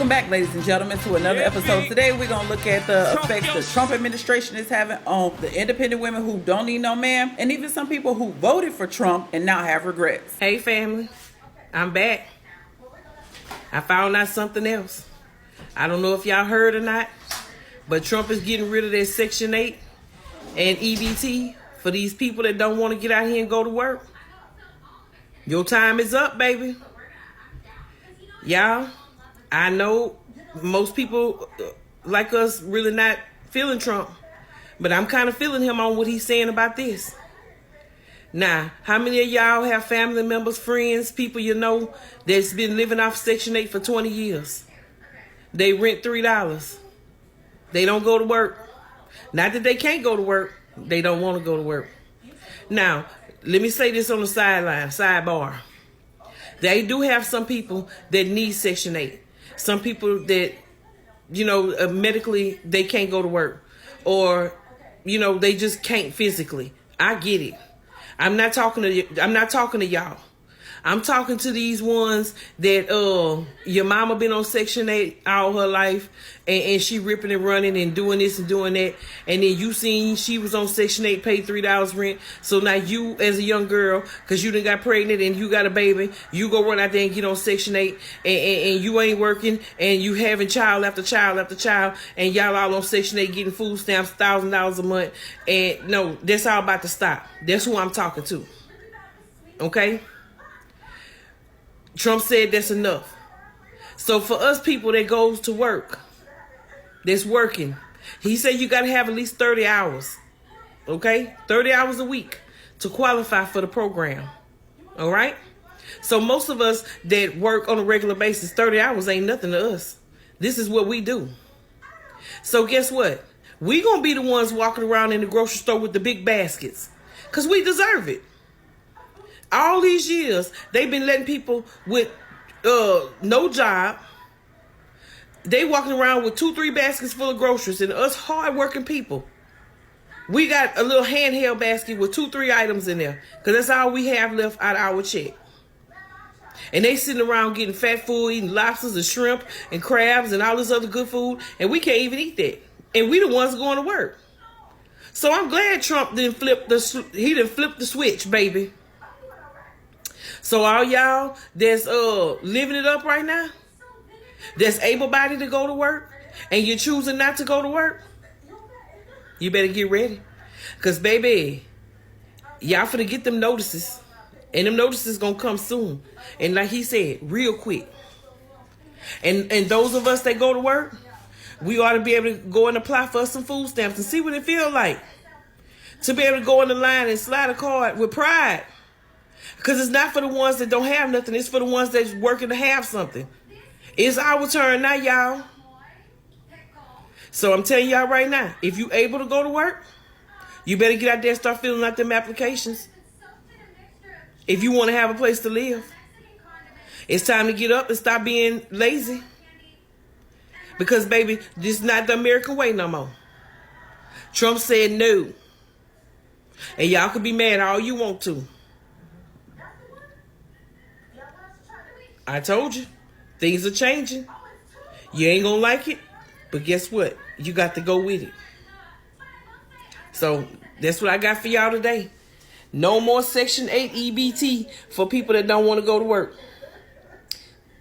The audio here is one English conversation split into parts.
Welcome back, ladies and gentlemen, to another episode. Today we're going to look at the effects the Trump administration is having on the independent women who don't need no man, and even some people who voted for Trump and now have regrets. Hey family, I'm back. I found out something else. I don't know if y'all heard or not, but Trump is getting rid of that Section 8 and EBT for these people that don't want to get out here and go to work. Your time is up, baby. Y'all, I know most people like us really not feeling Trump, but I'm kind of feeling him on what he's saying about this. Now, how many of y'all have family members, friends, people you know that's been living off Section 8 for 20 years? They rent $3. They don't go to work. Not that they can't go to work. They don't want to go to work. Now, let me say this on the sidebar. They do have some people that need Section 8. Some people that, medically, they can't go to work. Or, they just can't physically. I get it. I'm not talking to y'all. I'm talking to these ones that your mama been on Section 8 all her life, and she ripping and running and doing this and doing that, and then you seen she was on Section 8, paid $3 rent. So now you, as a young girl, because you done got pregnant and you got a baby, you go run out there and get on Section 8, and you ain't working, and you having child after child after child, and y'all all on Section 8 getting food stamps, $1,000 a month. And no, that's all about to stop. That's who I'm talking to. Okay? Trump said that's enough. So for us people that goes to work, that's working, he said you got to have at least 30 hours, okay? 30 hours a week to qualify for the program, all right? So most of us that work on a regular basis, 30 hours ain't nothing to us. This is what we do. So guess what? We going to be the ones walking around in the grocery store with the big baskets because we deserve it. All these years, they've been letting people with no job. They walking around with 2-3 baskets full of groceries, and us hard-working people, we got a little handheld basket with 2-3 items in there, because that's all we have left out of our check. And they sitting around getting fat food, eating lobsters and shrimp and crabs and all this other good food, and we can't even eat that. And we the ones going to work. So I'm glad Trump didn't flip the switch, baby. So all y'all that's living it up right now, that's able-bodied to go to work, and you're choosing not to go to work, you better get ready. Because, baby, y'all finna get them notices. And them notices gonna come soon. And like he said, real quick. And those of us that go to work, we ought to be able to go and apply for some food stamps and see what it feel like. To be able to go in the line and slide a card with pride. Because it's not for the ones that don't have nothing. It's for the ones that's working to have something. It's our turn now, y'all. So I'm telling y'all right now, if you able to go to work, you better get out there and start filling out them applications. If you want to have a place to live. It's time to get up and stop being lazy. Because, baby, this is not the American way no more. Trump said no. And y'all can be mad all you want to. I told you, things are changing. You ain't gonna like it, but guess what? You got to go with it. So that's what I got for y'all today. No more Section 8 EBT for people that don't want to go to work.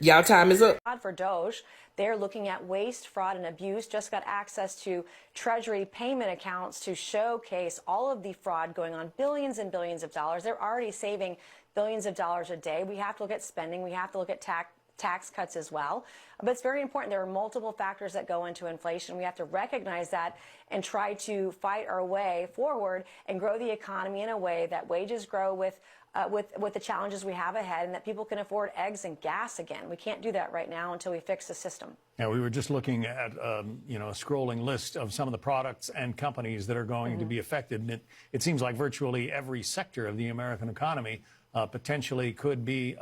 Y'all time is up. For Doge, they're looking at waste, fraud, and abuse. Just got access to Treasury payment accounts to showcase all of the fraud going on, billions and billions of dollars. They're already saving billions of dollars a day. We have to look at spending. We have to look at tax cuts as well. But it's very important. There are multiple factors that go into inflation. We have to recognize that and try to fight our way forward and grow the economy in a way that wages grow with the challenges we have ahead, and that people can afford eggs and gas again. We can't do that right now until we fix the system. Yeah, we were just looking at a scrolling list of some of the products and companies that are going to be affected. And it seems like virtually every sector of the American economy potentially could be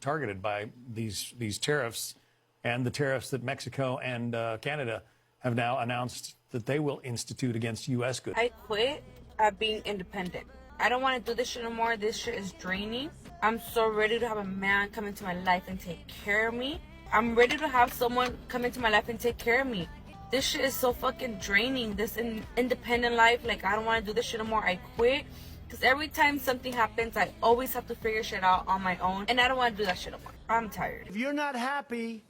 targeted by these tariffs, and the tariffs that Mexico and Canada have now announced that they will institute against U.S. goods. I quit at being independent. I don't want to do this shit no more. This shit is draining. I'm so ready to have a man come into my life and take care of me I'm ready to have someone come into my life and take care of me. This shit is so fucking draining. This independent life, like, I don't want to do this shit anymore. I quit. Because every time something happens, I always have to figure shit out on my own. And I don't want to do that shit anymore. I'm tired. If you're not happy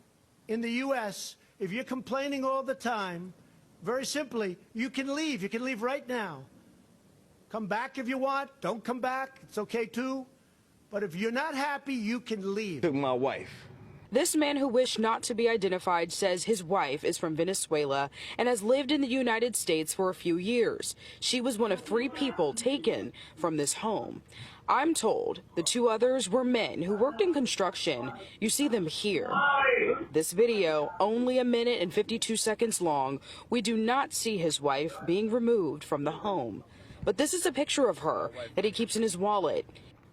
in the U.S., if you're complaining all the time, very simply, you can leave. You can leave right now. Come back if you want. Don't come back. It's okay, too. But if you're not happy, you can leave. Took my wife. This man who wished not to be identified says his wife is from Venezuela and has lived in the United States for a few years. She was one of 3 people taken from this home. I'm told the 2 others were men who worked in construction. You see them here. This video, only 1 minute and 52 seconds long, we do not see his wife being removed from the home. But this is a picture of her that he keeps in his wallet.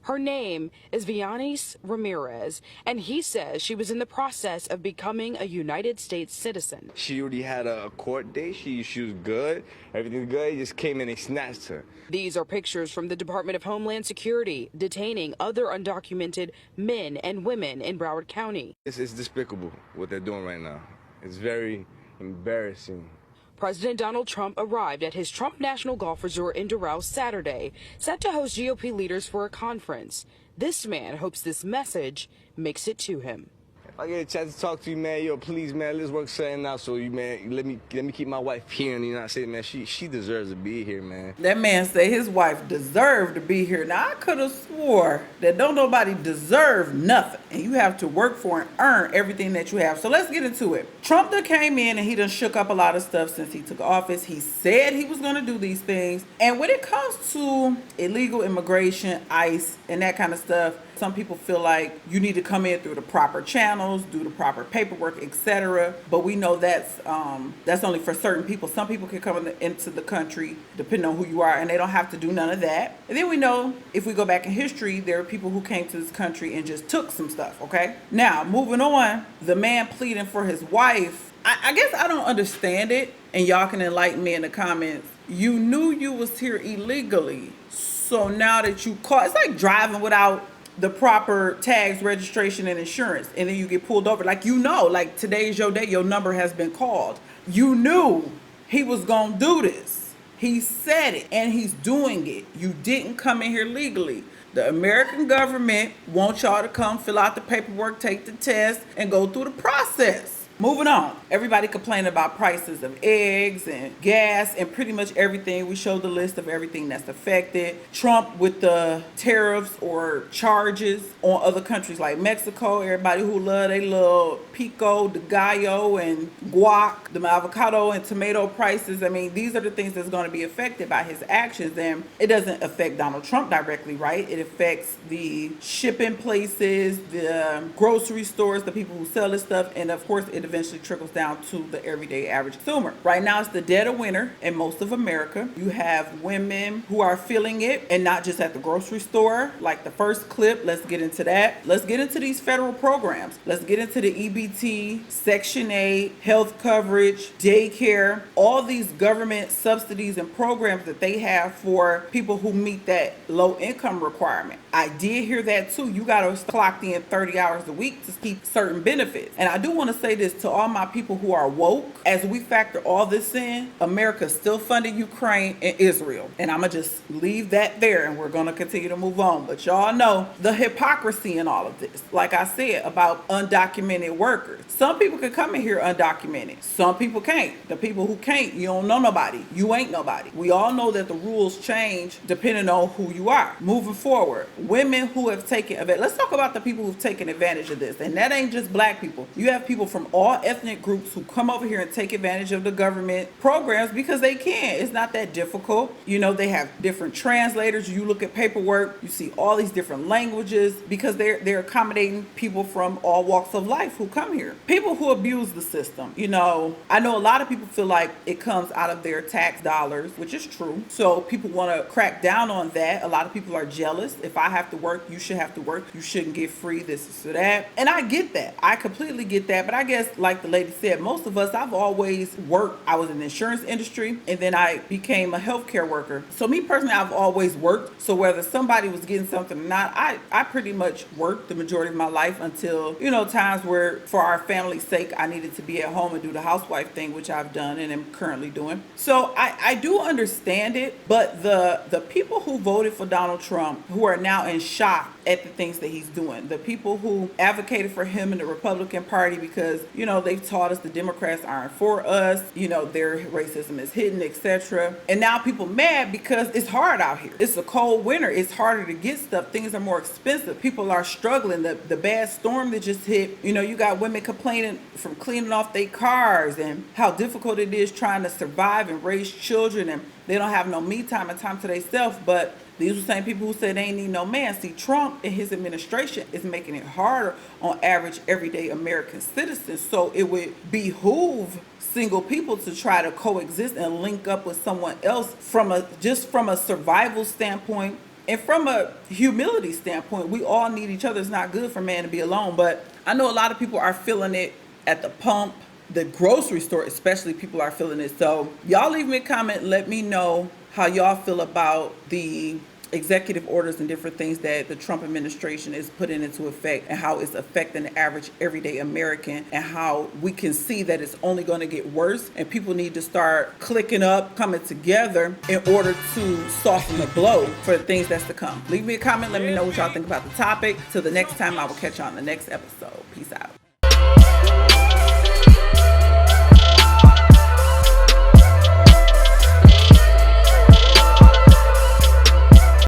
Her name is Vianis Ramirez, and he says she was in the process of becoming a United States citizen. She already had a court date. She was good. Everything's good. He just came in and snatched her. These are pictures from the Department of Homeland Security detaining other undocumented men and women in Broward County. It's despicable what they're doing right now. It's very embarrassing. President Donald Trump arrived at his Trump National Golf Resort in Doral Saturday, set to host GOP leaders for a conference. This man hopes this message makes it to him. If I get a chance to talk to you, man, yo, please, man, let's work something out. So you, man, let me keep my wife here in the United States, man. She deserves to be here, man. That man said his wife deserved to be here. Now, I could have swore that don't nobody deserve nothing. And you have to work for and earn everything that you have. So let's get into it. Trump done came in and he done shook up a lot of stuff since he took office. He said he was going to do these things. And when it comes to illegal immigration, ICE, and that kind of stuff, some people feel like you need to come in through the proper channels, do the proper paperwork, etc. But we know that's only for certain people. Some people can come into the country, depending on who you are, and they don't have to do none of that. And then we know, if we go back in history, there are people who came to this country and just took some stuff, okay? Now, moving on, the man pleading for his wife, I guess I don't understand it, and y'all can enlighten me in the comments. You knew you was here illegally, so now that you caught, it's like driving without the proper tags, registration, and insurance, and then you get pulled over. Like, you know, like, today's your day, your number has been called. You knew he was gonna do this. He said it, and he's doing it. You didn't come in here legally. The American government wants y'all to come fill out the paperwork, take the test, and go through the process. Moving on. Everybody complaining about prices of eggs and gas and pretty much everything. We showed the list of everything that's affected. Trump with the tariffs or charges on other countries like Mexico. Everybody who love they little pico de gallo and guac, the avocado and tomato prices. I mean, these are the things that's going to be affected by his actions. And it doesn't affect Donald Trump directly, right? It affects the shipping places, the grocery stores, the people who sell this stuff, and of course it eventually trickles down to the everyday average consumer. Right now, it's the dead of winter in most of America. You have women who are feeling it, and not just at the grocery store. Like the first clip, let's get into that. Let's get into these federal programs. Let's get into the EBT, Section 8, health coverage, daycare, all these government subsidies and programs that they have for people who meet that low income requirement. I did hear that too. You got to clock in 30 hours a week to keep certain benefits. And I do want to say this to all my people who are woke. As we factor all this in, America's still funding Ukraine and Israel. And I'm going to just leave that there, and we're going to continue to move on. But y'all know the hypocrisy in all of this. Like I said about undocumented workers. Some people can come in here undocumented. Some people can't. The people who can't, you don't know nobody. You ain't nobody. We all know that the rules change depending on who you are. Moving forward, women who have taken advantage. Let's talk about the people who've taken advantage of this. And that ain't just black people. You have people from all ethnic groups who come over here and take advantage of the government programs because they can. It's not that difficult. You know, they have different translators. You look at paperwork, you see all these different languages because they're accommodating people from all walks of life who come here. People who abuse the system. You know, I know a lot of people feel like it comes out of their tax dollars, which is true. So people want to crack down on that. A lot of people are jealous. If I have to work, you should have to work. You shouldn't get free this or that. And I get that. I completely get that. But I guess, like the lady said, most of us, I've always worked. I was in the insurance industry, and then I became a healthcare worker. So me personally, I've always worked. So whether somebody was getting something or not, I pretty much worked the majority of my life until, times where for our family's sake, I needed to be at home and do the housewife thing, which I've done and am currently doing. So I do understand it, but the people who voted for Donald Trump, who are now in shock at the things that he's doing, the people who advocated for him in the Republican Party because, they've taught us the Democrats aren't for us, their racism is hidden, etc. And now people mad because it's hard out here. It's a cold winter. It's harder to get stuff. Things are more expensive. People are struggling. The bad storm that just hit, you got women complaining from cleaning off their cars and how difficult it is trying to survive and raise children, and they don't have no me time and time to themselves. But these are the same people who said they ain't need no man. See, Trump and his administration is making it harder on average everyday American citizens. So it would behoove single people to try to coexist and link up with someone else from a survival standpoint and from a humility standpoint. We all need each other. It's not good for a man to be alone. But I know a lot of people are feeling it at the pump, the grocery store especially. People are feeling it. So y'all leave me a comment. Let me know how y'all feel about the executive orders and different things that the Trump administration is putting into effect and how it's affecting the average everyday American, and how we can see that it's only going to get worse, and people need to start clicking up, coming together in order to soften the blow for the things that's to come. Leave me a comment. Let me know what y'all think about the topic. Till the next time, I will catch you on the next episode. Peace out.